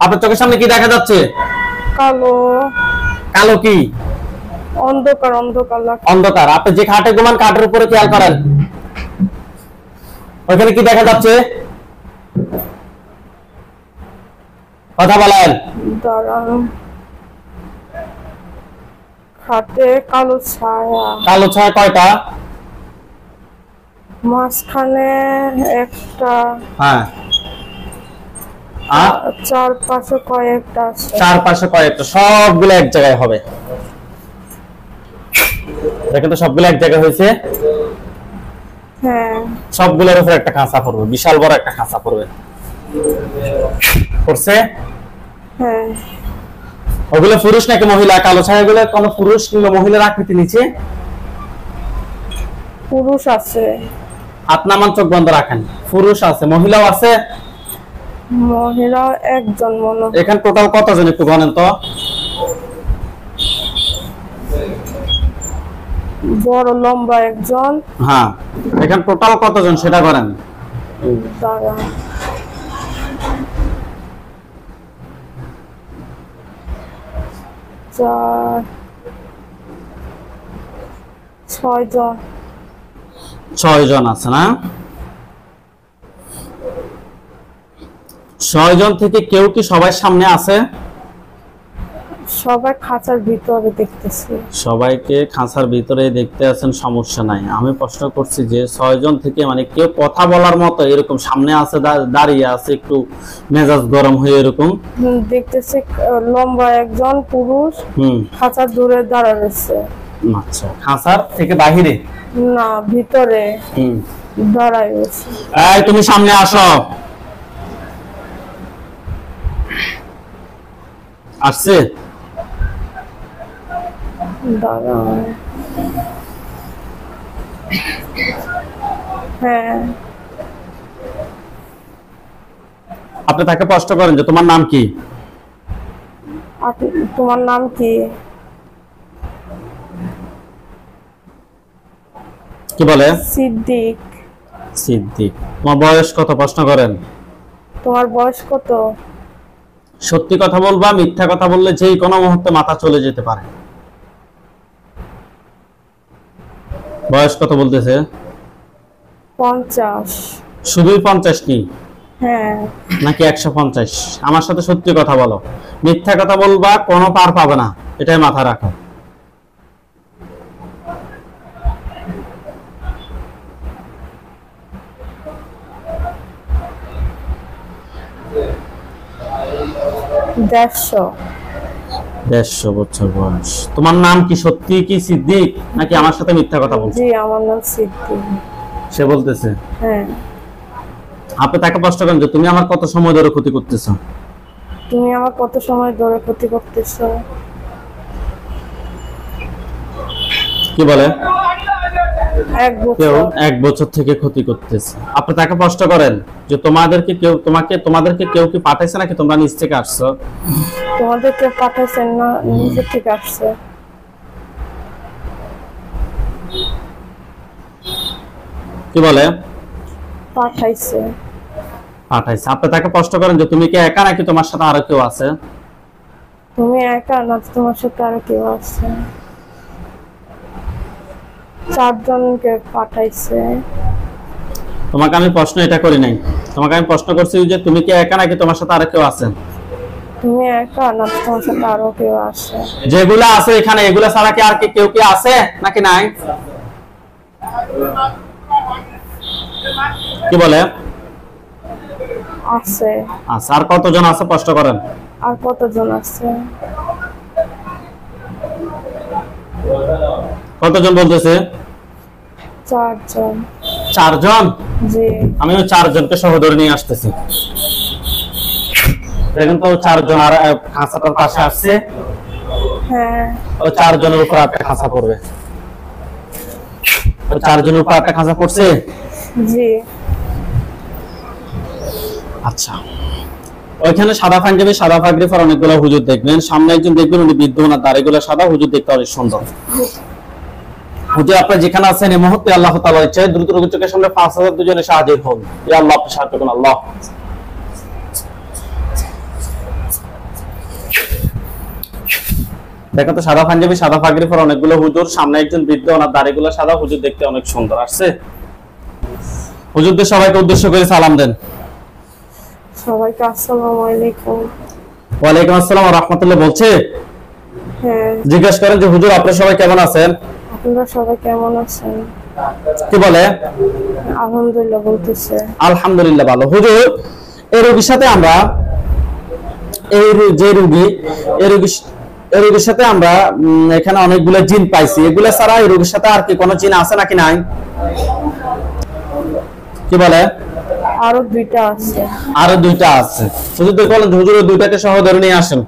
আপনার চোখের সামনে কি দেখা যাচ্ছে? কালো। কালো কি? অন্ধকার অন্ধকার লাগছে। অন্ধকার। আপনি যে খাটে ঘুমান খাটের উপরে খেয়াল করেন, ওখানে কি দেখা যাচ্ছে? কথা বলেন। দাঁড়ান, খাটে কালো ছায়া। কালো ছায়া কয়টা? মাঝখানে একটা। হ্যাঁ, আর চারপাশে কয়েকটা আছে। চারপাশে কয়েকটা, সবগুলো এক জায়গায় হবে। দেখেন তো সবগুলো এক জায়গায় হয়েছে। হ্যাঁ, সবগুলোর উপর একটা খাঁচা পড়বে, বিশাল বড় একটা খাঁচা পড়বে। পড়ছে? হ্যাঁ। ওগুলো পুরুষ নাকি মহিলা? কালো ছায়াগুলো কোন পুরুষ কিংবা মহিলার আকৃতি নিচে? পুরুষ আছে। হাত নামান, চোখ বন্ধ রাখেন। পুরুষ আছে, মহিলাও আছে। মহিলা একজন মনে হয়। এখানে টোটাল কতজন একটু গণেন তো? বড় লম্বা একজন। হ্যাঁ, এখানে টোটাল কতজন সেটা করেন। দাঁড়ান, 6 জন। 6 জন আছে না? 6 জন থেকে কেউ কি সবার সামনে আছে? সবাই খাঁচার ভিতরে দেখতেছি। সবাইকে খাঁচার ভিতরে দেখতে আছেন, সমস্যা নাই। আমি প্রশ্ন করছি যে 6 জন থেকে মানে কেউ কথা বলার মতো এরকম সামনে আছে, দাঁড়িয়ে আছে, একটু মেজাজ গরম হয়ে এরকম দেখতেছি। লম্বা একজন পুরুষ খাঁচার দূরে দাঁড়া রয়েছে। আচ্ছা, খাঁচার থেকে বাহিরে না, ভিতরে দাঁড়ায় রয়েছে। এই তুমি সামনে আসো। আসছে? দাঁড়ান, হ্যাঁ। আপনি তাকে প্রশ্ন করেন যে তোমার নাম কি? তোমার নাম কি? কি বলে? সিদ্দিক। সিদ্দিক। তোমার বয়স কত প্রশ্ন করেন। তোমার বয়স কত? সত্যি কথা বলবা, মিথ্যা কথা বললে যেই কোনো মুহূর্তে মাথা চলে যেতে পারে। বয়স কত বলতেছে? 50। শুধুই 50 কি? হ্যাঁ। নাকি 150? আমার সাথে সত্যি কথা বলো। মিথ্যা কথা বলবা, কোনো পার পাবে না, এটাই মাথা রাখো। দেড়শো। 150 বছর বয়স। তোমার নাম কি সত্যি কি সিদ্দিক, নাকি আমার সাথে মিথ্যা কথা বলছো? জি, আমার নাম সিদ্দিক। সে বলতেছে। হ্যাঁ। আপনি তাকে প্রশ্ন করেন যে তুমি আমার কত সময় ধরে ক্ষতি করতেছো? তুমি আমার কত সময় ধরে ক্ষতি করতেছো? কি বলে? 1 বছর। কেউ 1 বছর থেকে ক্ষতি করতেছে। আপনি তাকে প্রশ্ন করেন যে তোমাদেরকে কেউ কি পাঠাইছে নাকি তোমরা নিজ থেকে আসছো? তোমাদেরকে পাঠাইছেন না, নিজে থেকে আসছে। কি বলে? পাঠাইছে। পাঠাইছে। আপনি তাকে প্রশ্ন করেন যে তুমি কি একা নাকি তোমার সাথে আরো কেউ আছে? তুমি একা না, তোমার সাথে আর কেউ আছে? 4 জনকে পাঠাইছে। তোমাকে আমি প্রশ্ন এটা করি নাই। তোমাকে আমি প্রশ্ন করছি যে তুমি কি একা নাকি তোমার সাথে আরো কেউ আছে? তুমি একা না, তোমার সাথে আরো কেউ আছে? যেগুলা আছে এখানে এগুলা ছাড়া কি আর কেউ কি আছে নাকি নাই? কি বলে? আছে। আচ্ছা, আর কতজন আছে প্রশ্ন করেন। আর কতজন আছে? কতজন বলতেছে? 4 জন। 4 জন? জি। আমি ওই 4 জনকে সহ ধরে নিয়ে আসতেছি। দেখেন তো 4 জন আর খাঁচাটার পাশে আসছে। হ্যাঁ। ওই 4 জনের উপর একটা খাঁচা পড়বে। ওই 4 জনের উপর একটা খাঁচা পড়ছে। জি। আচ্ছা, ওইখানে সাদা পাঞ্জাবি সাদা পাগড়ি পরা অনেকগুলো হুজুর দেখবেন। সামনে একজন দেখবেন উনি বৃদ্ধ, ওনার দাড়িগুলো সাদা, হুজুর দেখতে অনেক সুন্দর। হুজুর আপনি যেখানে আছেন এই মুহূর্তে আল্লাহ তাআলার ইচ্ছায় দ্রুত রোগীর চোখের সামনে 5000 দুজনে হাজির হন। ইয়া আল্লাহ, আপনি সাহায্য করুন আল্লাহ। দেখো তো সাদা পাঞ্জাবি সাদা পাগড়ি পরা অনেকগুলো হুজুর, সামনে একজন বৃদ্ধ, ওনার দাড়িগুলো সাদা, হুজুর দেখতে অনেক সুন্দর। আসছে হুজুরদের সবাইকে উদ্দেশ্য করে সালাম দেন। সবাইকে আসসালামু আলাইকুম। ওয়ালাইকুম আসসালাম ওয়া রাহমাতুল্লাহ। বলছে হ্যাঁ, জিজ্ঞেস করেন যে হুজুর আপনারা সবাই কেমন আছেন? আপনারা সবাই কেমন আছেন? কি বলে? আলহামদুলিল্লাহ বলতেছে। আলহামদুলিল্লাহ ভালো। হুজুর এই রোগীর সাথে আমরা যে রোগী এই রোগীর সাথে আমরা এখানে অনেকগুলো জিন পাইছি, এগুলো ছাড়া এই রোগীর সাথে আর কি কোনো জিন আছে নাকি নাই? কি বলে? আরো দুইটা আছে। আরো দুইটা আছে। হুজুরদের বলেন হুজুর ওই দুইটাকে সহ ধরে নিয়ে আসেন।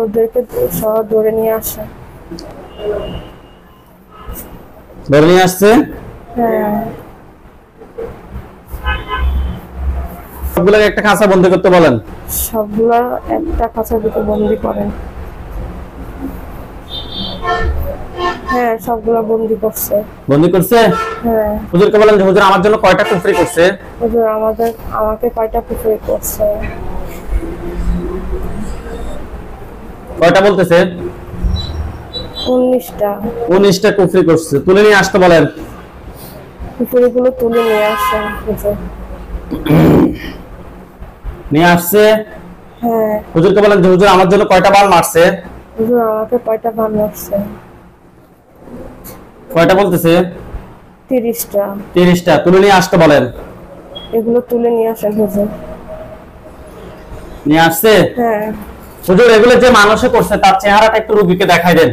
ওদেরকে সহ ধরে নিয়ে আসে। ধরে নিয়ে আসছে। হ্যাঁ, সবগুলোকে একটা খাঁচা বন্দি করতে বলেন। সবগুলা একটা খাঁচার ভিতরে বন্দি করেন। হ্যাঁ, সবগুলা বন্দি করছে। বন্দি করছে? হ্যাঁ। হুজুরকে বলেন যে হুজুর আমার জন্য কয়টা কুফরি করছে? হুজুর আমাকে কয়টা পুকুরে করছে? কয়টা বলতেছে? 19টা। 19টা কুফরি করছে। তুলে নিয়ে আসতে বলেন। পুকুরগুলো তুলে নিয়ে আসেন হুজুর। নিয়ে আসছে। হ্যাঁ। হুজুরকে বলেন যে হুজুর আমার জন্য কয়টা বাল মারছে? হুজুর আমাকে কয়টা বান মারছে? কয়টা বলতেছে? 30টা। 30টা। তুলে নিয়ে আসতে বলেন। এগুলো তুলে নিয়ে আসেন হুজুর। নিয়ে আসছে। হ্যাঁ। হুজুর এগুলো যে মানুষে করছে তার চেহারাটা একটু রোগীকে দেখাই দেন।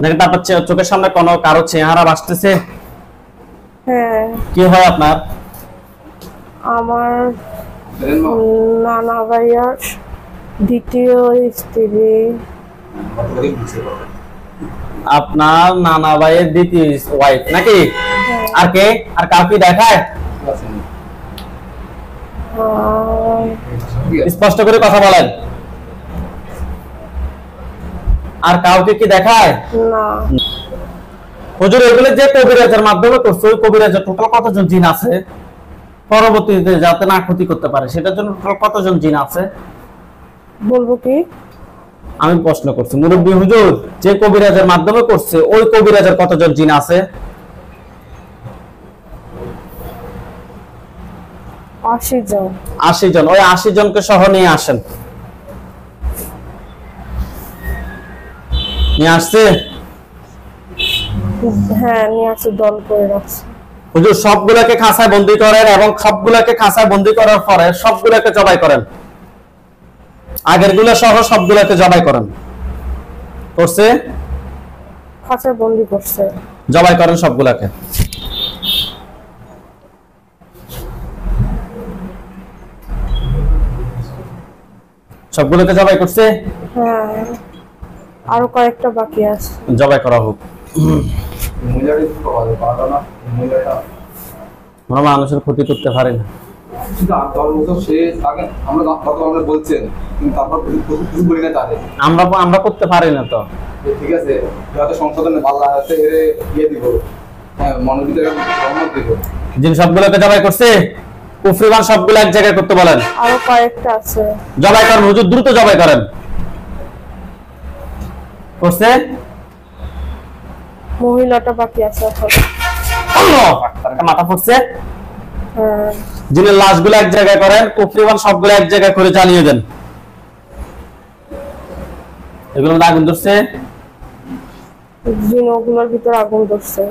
দেখেন তারপর চোখের সামনে কোনো কারো চেহারা ভাসতেছে? হ্যাঁ। কি হয় আপনার? আমার নানা ভাইয়ার দ্বিতীয় স্ত্রী। আপনার নানা ভাইয়ের দ্বিতীয় ওয়াইফ নাকি? আর কে? আর কাউকে দেখায়? স্পষ্ট করে কথা বলেন। আর কাউকে কি দেখায়? না। হুজুর এগুলো যে কবিরাজের মাধ্যমে করছে, ওই কবিরাজের টোটাল কতজন জিন আছে? পরবর্তীতে যাতে না ক্ষতি করতে পারে সেটার জন্য টোটাল কতজন জিন আছে? বলবো কি? আমি প্রশ্ন করছি মুরব্বী হুজুর, যে কবিরাজের মাধ্যমে করছে ওই কবিরাজের কতজন জিন আছে? 80 জন। 80 জন। ওই 80 জনকে সহ নিয়ে আসেন। নিয়ে আসছে। হ্যাঁ, নিয়ে আসছে, দল করে রাখছে। হুজুর সবগুলোকে খাঁচায় বন্দি করেন এবং সবগুলোকে খাঁচায় বন্দি করার পরে সবগুলোকে জবাই করেন। আগের গুলো সহ সবগুলোকে জবাই করেন। করছে? খাঁচায় বন্দি করছে। জবাই করেন সবগুলোকে। সবগুলোকে জবাই করছে? হ্যাঁ, আরো কয়েকটা বাকি আছে। জবাই করা হোক। আমরা মানুষের ক্ষতি করতে পারি না। আমরা করতে পারি না তো। ঠিক আছে, সংশোধনে ভালো আছে দিব। হ্যাঁ, মনোবিদের দিব। যিনি সবগুলোকে জবাই করছে কুফরিবান সবগুলো এক জায়গায় করতে বলেন। আরো কয়েকটা আছে। জবাই করেন হুজুর, দ্রুত জবাই করেন। করছে? মহিলাটা বাকি আছে এখন। মাথা ফুটছে। হ্যাঁ। যিনি লাশগুলো এক জায়গায় করেন, কুফরিবান সবগুলো এক জায়গায় করে জ্বালিয়ে দেন। এগুলো আগুন ধরছে। জিন ওগুলোর ভিতরে আগুন ধরছে।